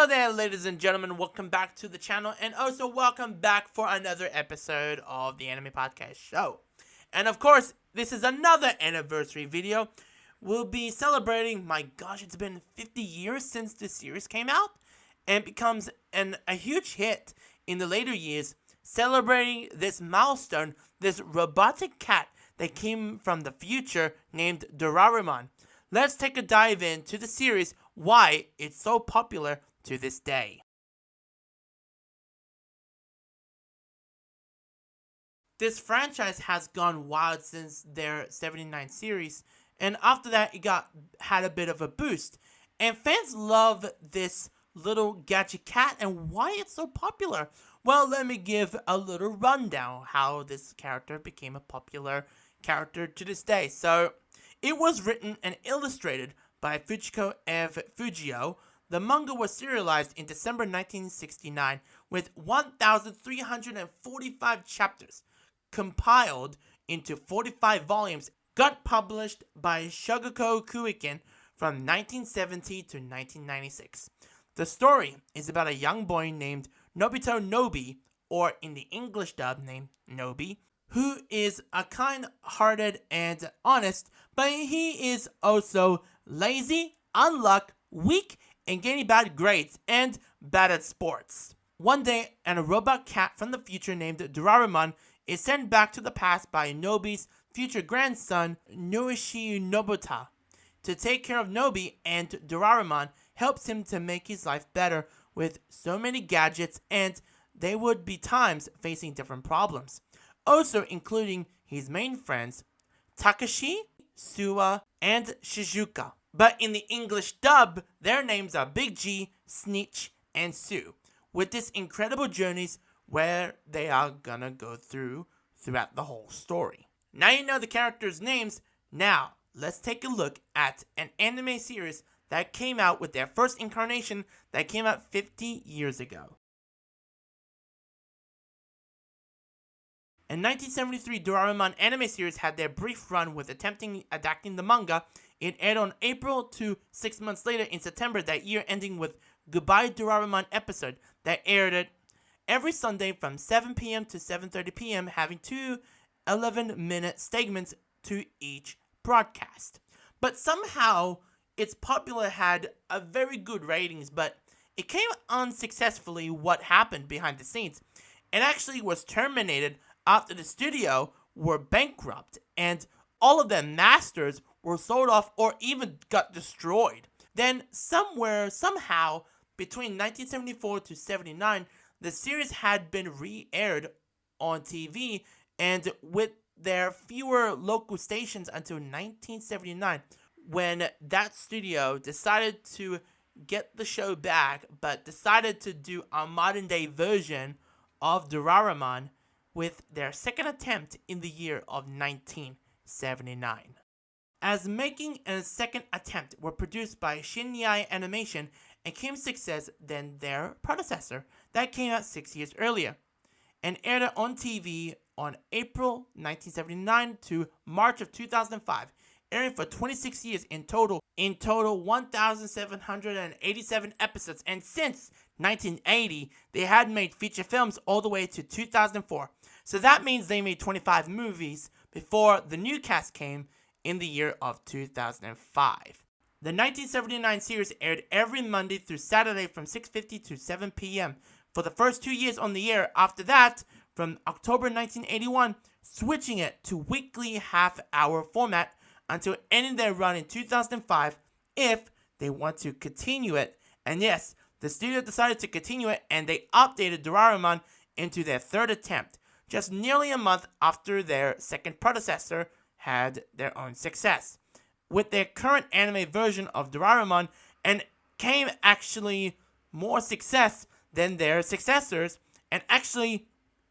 there, ladies and gentlemen, welcome back to the channel, and also welcome back for another episode of the Anime Podcast Show. And of course, this is another anniversary video. We'll be celebrating, my gosh, it's been 50 years since this series came out, and becomes a huge hit in the later years, celebrating this milestone, this robotic cat that came from the future named Doraemon. Let's take a dive into the series, why it's so popular to this day. This franchise has gone wild since their 79 series, and after that it had a bit of a boost. And fans love this little gadget cat and why it's so popular. Well, let me give a little rundown how this character became a popular character to this day. So, it was written and illustrated by Fujiko F. Fujio. The manga was serialized in December 1969 with 1,345 chapters, compiled into 45 volumes, got published by Shogakukan from 1970 to 1996. The story is about a young boy named Nobito Nobi, or in the English dub named Nobi, who is a kind-hearted and honest, but he is also lazy, unlucky, weak, and getting bad grades, and bad at sports. One day, a robot cat from the future named Doraemon is sent back to the past by Nobi's future grandson, Nuishi Nobita. To take care of Nobi, and Doraemon helps him to make his life better with so many gadgets, and there would be times facing different problems. Also including his main friends, Takashi, Suwa, and Shizuka. But in the English dub, their names are Big G, Snitch, and Sue, with these incredible journeys where they are gonna go throughout the whole story. Now you know the characters' names, now let's take a look at an anime series that came out with their first incarnation that came out 50 years ago. In 1973, Doraemon anime series had their brief run with attempting adapting the manga. It aired on April to 6 months later in September that year, ending with Goodbye Doraemon episode that aired it every Sunday from 7 p.m. to 7:30 p.m., having two 11-minute segments to each broadcast. But somehow, its popular had a very good ratings, but it came unsuccessfully what happened behind the scenes. It actually was terminated after the studio were bankrupt and all of their masters were sold off or even got destroyed. Then somehow, between 1974 to 79, the series had been re-aired on TV and with their fewer local stations until 1979, when that studio decided to get the show back, but decided to do a modern-day version of Doraemon with their second attempt in the year of 1979. As making a second attempt were produced by Shinyai Animation and came success than their predecessor that came out 6 years earlier, and aired on TV on April 1979 to March of 2005, airing for 26 years in total 1,787 episodes, and since 1980, they had made feature films all the way to 2004. So that means they made 25 movies before the new cast came in the year of 2005. The 1979 series aired every Monday through Saturday from 6:50 to 7 p.m. for the first 2 years on the air. After that, from October 1981, switching it to weekly half-hour format until ending their run in 2005 if they want to continue it. And yes, the studio decided to continue it, and they updated Doraemon into their third attempt, just nearly a month after their second predecessor had their own success, with their current anime version of Doraemon, and came actually more success than their successors, and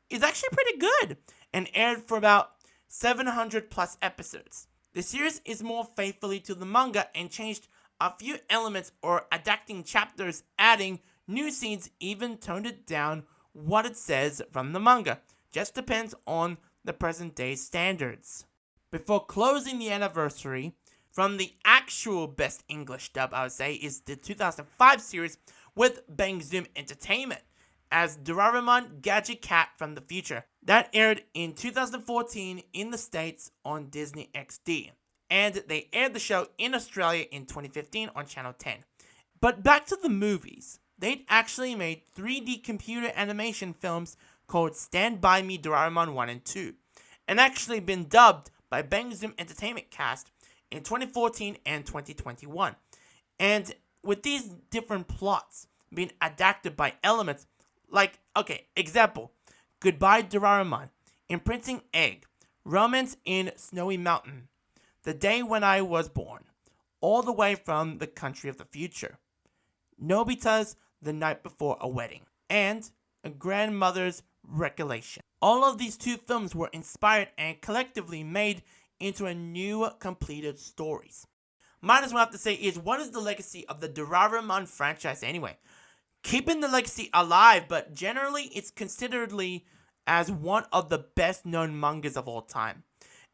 is actually pretty good, and aired for about 700 plus episodes. The series is more faithfully to the manga and changed a few elements or adapting chapters, adding new scenes, even toned it down what it says from the manga. Just depends on the present day standards. Before closing the anniversary, from the actual best English dub, I would say, is the 2005 series, with Bang Zoom Entertainment as Doraemon Gadget Cat from the Future. That aired in 2014 in the States on Disney XD. And they aired the show in Australia in 2015 on Channel 10. But back to the movies. They'd actually made 3D computer animation films called Stand By Me Doraemon 1 and 2, and actually been dubbed by Bang Zoom Entertainment cast in 2014 and 2021. And with these different plots being adapted by elements like, example, Goodbye Doraemon, Imprinting Egg, Romance in Snowy Mountain, The Day When I Was Born, all the way from The Country of the Future, Nobita's The Night Before a Wedding, and A Grandmother's Recollection. All of these two films were inspired and collectively made into a new completed stories. Might as well have to say is, what is the legacy of the Doraemon franchise anyway? Keeping the legacy alive, but generally it's consideredly as one of the best known mangas of all time,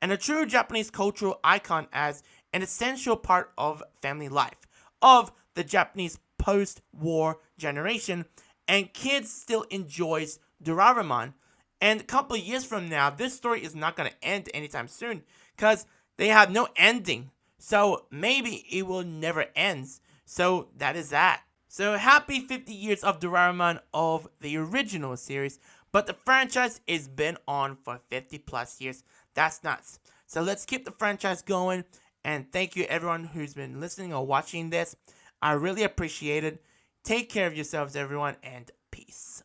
and a true Japanese cultural icon as an essential part of family life, of the Japanese post-war generation, and kids still enjoys Doraemon. And a couple of years from now, this story is not going to end anytime soon, because they have no ending, so maybe it will never end. So that is that. So happy 50 years of Doraemon of the original series, but the franchise has been on for 50 plus years. That's nuts. So let's keep the franchise going, and thank you everyone who's been listening or watching this. I really appreciate it. Take care of yourselves, everyone, and peace.